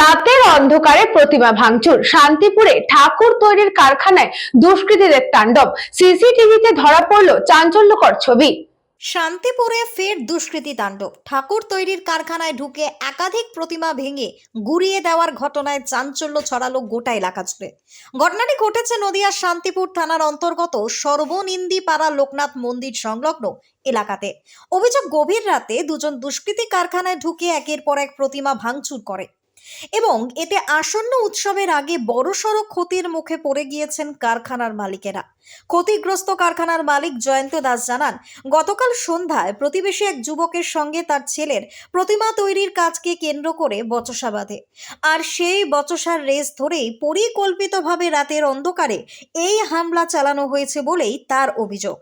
রাতের অন্ধকারে প্রতিমা ভাঙচুর, শান্তিপুরে ঠাকুর তৈরির কারখানায় দুষ্কৃতীদের তাণ্ডব, সিসিটিভিতে ধরা পড়ল চাঞ্চল্যকর ছবি। শান্তিপুরে ফের দুষ্কৃতী তাণ্ডব, ঠাকুর তৈরির কারখানায় ঢুকে একাধিক প্রতিমা ভেঙে গুড়িয়ে দেওয়ার ঘটনায় চাঞ্চল্য ছড়ালো গোটা এলাকা জুড়ে। ঘটনাটি ঘটেছে নদিয়ার শান্তিপুর থানার অন্তর্গত সর্বনিন্দিপাড়া লোকনাথ মন্দির সংলগ্ন এলাকাতে। অভিযোগ, গভীর রাতে দুজন দুষ্কৃতী কারখানায় ঢুকে একের পর এক প্রতিমা ভাঙচুর করে এবং এতে আসন্ন উৎসবের আগে বড়সড় ক্ষতির মুখে পড়ে গিয়েছেন কারখানার মালিকেরা। ক্ষতিগ্রস্ত কারখানার মালিক জয়ন্ত দাস জানান, গতকাল সন্ধ্যায় প্রতিবেশী এক যুবকের সঙ্গে তার ছেলের প্রতিমা তৈরির কাজকে কেন্দ্র করে বচসা বাঁধে, আর সেই বচসার রেস ধরেই পরিকল্পিতভাবে রাতের অন্ধকারে এই হামলা চালানো হয়েছে বলেই তার অভিযোগ।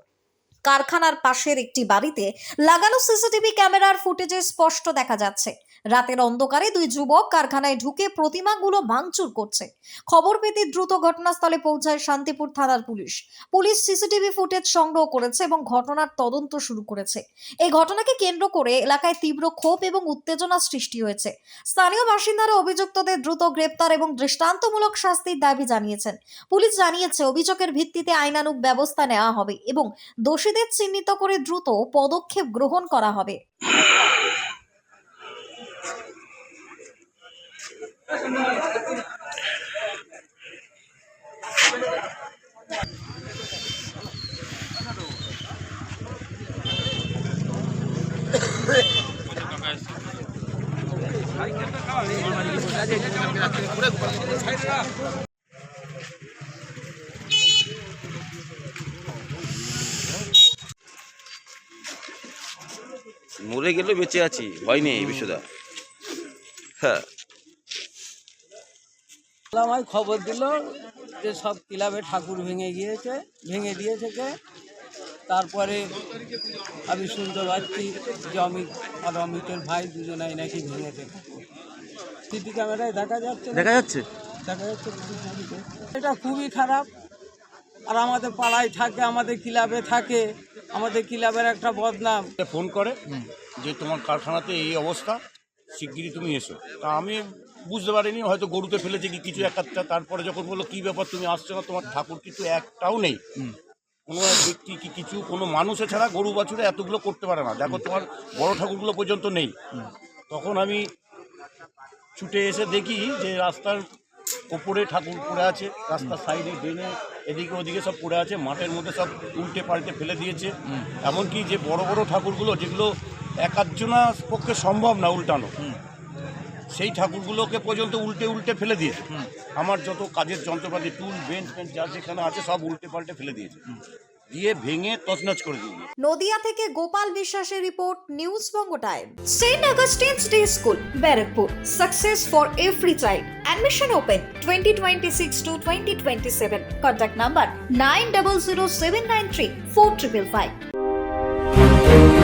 কারখানার পাশের একটি বাড়িতে লাগানো সিসিটিভি ক্যামেরার ফুটেজে স্পষ্ট দেখা যাচ্ছে রাতের অন্ধকারে দুই যুবক কারখানায় ঢুকে প্রতিমাগুলো ভাঙচুর করছে। খবর পেতে দ্রুত ঘটনাস্থলে পৌঁছায় শান্তিপুর থানার পুলিশ সিসিটিভি ফুটেজ সংগ্রহ করেছে এবং ঘটনার তদন্ত শুরু করেছে। এই ঘটনাকে কেন্দ্র করে এলাকায় তীব্র ক্ষোভ এবং উত্তেজনা সৃষ্টি হয়েছে। স্থানীয় বাসিন্দারা অভিযুক্তদের দ্রুত গ্রেপ্তার এবং দৃষ্টান্তমূলক শাস্তির দাবি জানিয়েছেন। পুলিশ জানিয়েছে, অভিযোগের ভিত্তিতে আইনানুগ ব্যবস্থা নেওয়া হবে এবং দোষীদের চিহ্নিত করে দ্রুত পদক্ষেপ গ্রহণ করা হবে। মরে গেলেও বেঁচে আছি, ভয় নেই বিশ্বদা। হ্যাঁ, আমায় খবর দিল যে সব ক্লাবে ঠাকুর ভেঙে দিয়েছে কে। তারপরে আমি শুনতে পাচ্ছি যে অমিত আর অমিতের ভাই দুজনাই নাকি ভেঙেছে। সিসি ক্যামেরায় দেখা যাচ্ছে। এটা খুবই খারাপ। আর আমাদের পাড়ায় থাকে, আমাদের ক্লাবে থাকে, আমাদের ক্লাবের একটা বদনাম। ফোন করে যে তোমার কারখানাতে এই অবস্থা, শিগগিরই তুমি এসো। তা আমি বুঝতে পারিনি, হয়তো গরুতে ফেলেছে কি কিছু একটা। তারপরে যখন বললো কী ব্যাপার তুমি আসছো না, তোমার ঠাকুর কিছু একটাও নেই, কোনো ব্যক্তি কি কিছু কোনো মানুষে ছাড়া গরু বাছুরে এতগুলো করতে পারে না, দেখো তোমার বড় ঠাকুরগুলো পর্যন্ত নেই। তখন আমি ছুটে এসে দেখি যে রাস্তার ওপরে ঠাকুর পড়ে আছে, রাস্তার সাইডে ড্রেনে এদিকে ওদিকে সব পড়ে আছে, মাঠের মধ্যে সব উল্টে পাল্টে ফেলে দিয়েছে। এমনকি যে বড় বড় ঠাকুরগুলো যেগুলো এক আধজনের পক্ষে সম্ভব না উল্টানো, সেই ঠাকুরগুলোকে পর্যন্ত উল্টে ফেলে দিয়েছে। আমার যত কাজের যন্ত্রপাতি, টুল, বেঞ্চ যা যেখানে আছে সব উল্টে পাল্টে ফেলে দিয়েছে, দিয়ে ভেঙে তছনছ করে দিয়েছে। নদিয়া থেকে গোপাল বিশ্বাসের রিপোর্ট, news Banga time. Saint Augustine's day school, Barrackpore, success for every child. Admission open 2026 to 2027. Contact number 900793 4555.